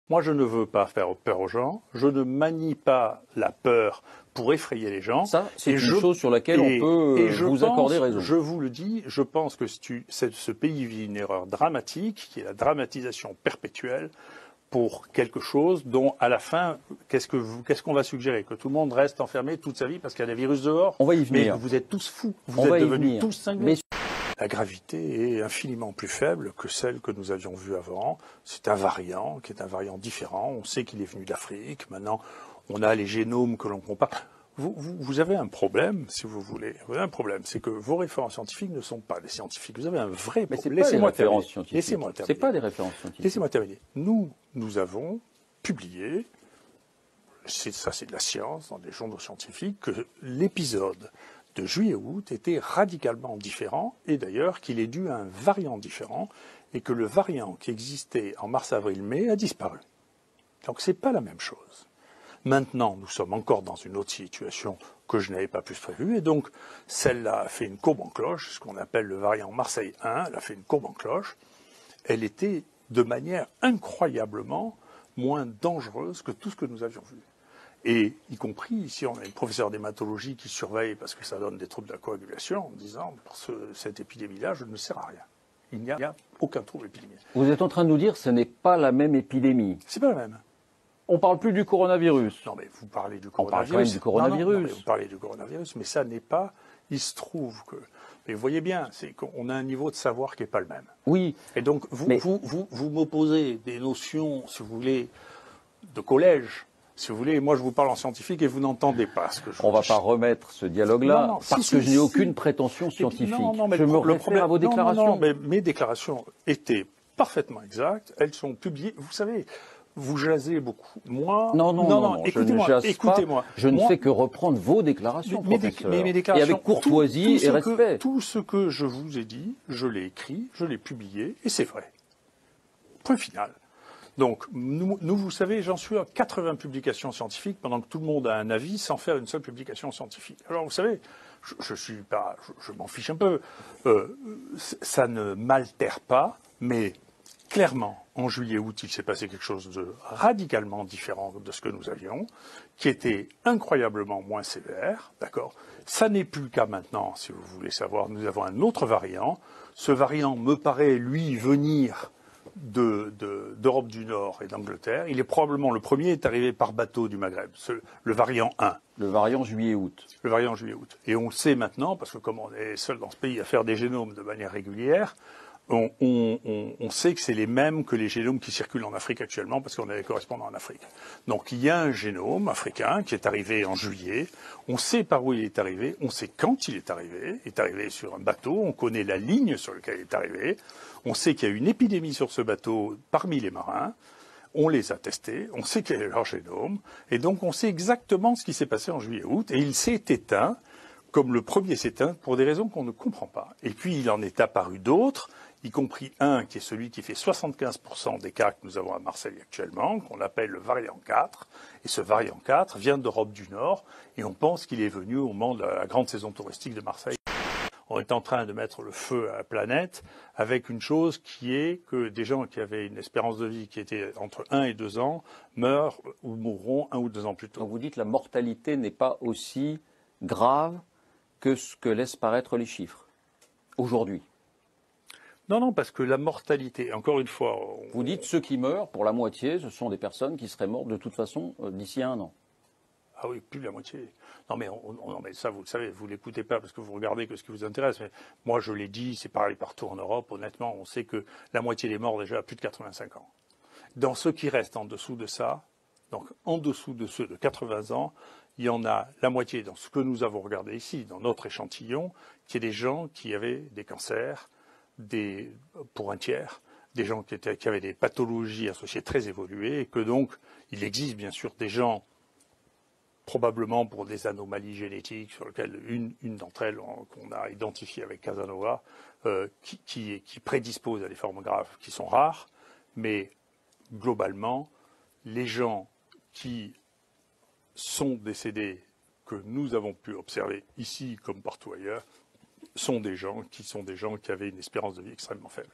Moi, je ne veux pas faire peur aux gens. Je ne manie pas la peur pour effrayer les gens. Ça, c'est une chose sur laquelle on peut vous accorder raison. Je vous le dis, je pense que ce pays vit une erreur dramatique, qui est la dramatisation perpétuelle pour quelque chose dont, à la fin, qu'est-ce qu'on va suggérer? Que tout le monde reste enfermé toute sa vie parce qu'il y a des virus dehors? On va y venir. Mais vous êtes tous fous. Vous êtes devenus tous cinglés. La gravité est infiniment plus faible que celle que nous avions vue avant. C'est un variant qui est un variant différent. On sait qu'il est venu d'Afrique. Maintenant, on a les génomes que l'on compare. Vous avez un problème, si vous voulez. Vous avez un problème, c'est que vos références scientifiques ne sont pas des scientifiques. Vous avez un vrai problème. Laissez-moi terminer. C'est pas des références scientifiques. Laissez-moi terminer. Nous avons publié, ça c'est de la science, dans des journaux scientifiques, que l'épisode de juillet-août était radicalement différent, et d'ailleurs qu'il est dû à un variant différent, et que le variant qui existait en mars, avril, mai a disparu. Donc c'est pas la même chose. Maintenant, nous sommes encore dans une autre situation que je n'avais pas plus prévue, et donc celle-là a fait une courbe en cloche, ce qu'on appelle le variant Marseille 1, elle a fait une courbe en cloche. Elle était de manière incroyablement moins dangereuse que tout ce que nous avions vu. Et y compris, ici, on a une professeure d'hématologie qui surveille parce que ça donne des troubles de la coagulation en disant, pour cette épidémie-là, je ne sers à rien. Il n'y a aucun trouble épidémique. Vous êtes en train de nous dire que ce n'est pas la même épidémie. C'est pas la même. On parle plus du coronavirus. Non, mais vous parlez du coronavirus. On parle quand même du coronavirus. Non, vous parlez du coronavirus, mais ça n'est pas. Il se trouve que. Mais vous voyez bien, c'est qu'on a un niveau de savoir qui n'est pas le même. Oui. Et donc, vous m'opposez des notions, si vous voulez, de collège. Si vous voulez, moi je vous parle en scientifique et vous n'entendez pas ce que je dis. On ne va pas remettre ce dialogue-là parce que je n'ai aucune prétention scientifique. Non, mais je me réfère à vos déclarations. Non, mais mes déclarations étaient parfaitement exactes. Elles sont publiées. Vous savez, vous jasez beaucoup. Moi, non, écoutez-moi. Je ne fais que reprendre vos déclarations, professeur. Mais mes déclarations, et avec courtoisie et respect. Tout ce que je vous ai dit, je l'ai écrit, je l'ai publié, et c'est vrai. Point final. Donc, nous, vous savez, j'en suis à 80 publications scientifiques pendant que tout le monde a un avis sans faire une seule publication scientifique. Alors, vous savez, je m'en fiche un peu. Ça ne m'altère pas, mais clairement, en juillet-août, il s'est passé quelque chose de radicalement différent de ce que nous avions, qui était incroyablement moins sévère, d'accord? Ça n'est plus le cas maintenant, si vous voulez savoir. Nous avons un autre variant. Ce variant me paraît, lui, venir d'Europe du Nord et d'Angleterre. Il est probablement le premier est arrivé par bateau du Maghreb, le variant 1. Le variant juillet-août. Le variant juillet-août. Et on sait maintenant, parce que comme on est seul dans ce pays à faire des génomes de manière régulière, on sait que c'est les mêmes que les génomes qui circulent en Afrique actuellement, parce qu'on a des correspondants en Afrique. Donc il y a un génome africain qui est arrivé en juillet. On sait par où il est arrivé, on sait quand il est arrivé. Il est arrivé sur un bateau, on connaît la ligne sur laquelle il est arrivé. On sait qu'il y a une épidémie sur ce bateau parmi les marins. On les a testés, on sait quel est leur génome. Et donc on sait exactement ce qui s'est passé en juillet-août. Et il s'est éteint, comme le premier s'éteint, pour des raisons qu'on ne comprend pas. Et puis il en est apparu d'autres, y compris un qui est celui qui fait 75% des cas que nous avons à Marseille actuellement, qu'on appelle le variant 4. Et ce variant 4 vient d'Europe du Nord, et on pense qu'il est venu au moment de la grande saison touristique de Marseille. On est en train de mettre le feu à la planète avec une chose qui est que des gens qui avaient une espérance de vie qui était entre 1 et 2 ans meurent ou mourront 1 ou 2 ans plus tôt. Donc vous dites que la mortalité n'est pas aussi grave que ce que laissent paraître les chiffres aujourd'hui. Non, parce que la mortalité, encore une fois... Vous dites ceux qui meurent, pour la moitié, ce sont des personnes qui seraient mortes de toute façon d'ici 1 an. Ah oui, plus de la moitié. Non, mais ça, vous le savez, vous l'écoutez pas parce que vous regardez que ce qui vous intéresse. Mais moi, je l'ai dit, c'est pareil partout en Europe. Honnêtement, on sait que la moitié des morts déjà à plus de 85 ans. Dans ceux qui restent en dessous de ça, donc en dessous de ceux de 80 ans, il y en a la moitié dans ce que nous avons regardé ici, dans notre échantillon, qui est des gens qui avaient des cancers, pour un tiers, des gens qui avaient des pathologies associées très évoluées, et que donc il existe bien sûr des gens probablement pour des anomalies génétiques sur lesquelles une d'entre elles qu'on a identifiée avec Casanova, qui prédispose à des formes graves qui sont rares, mais globalement, les gens qui sont décédés, que nous avons pu observer ici comme partout ailleurs, sont des gens qui avaient une espérance de vie extrêmement faible.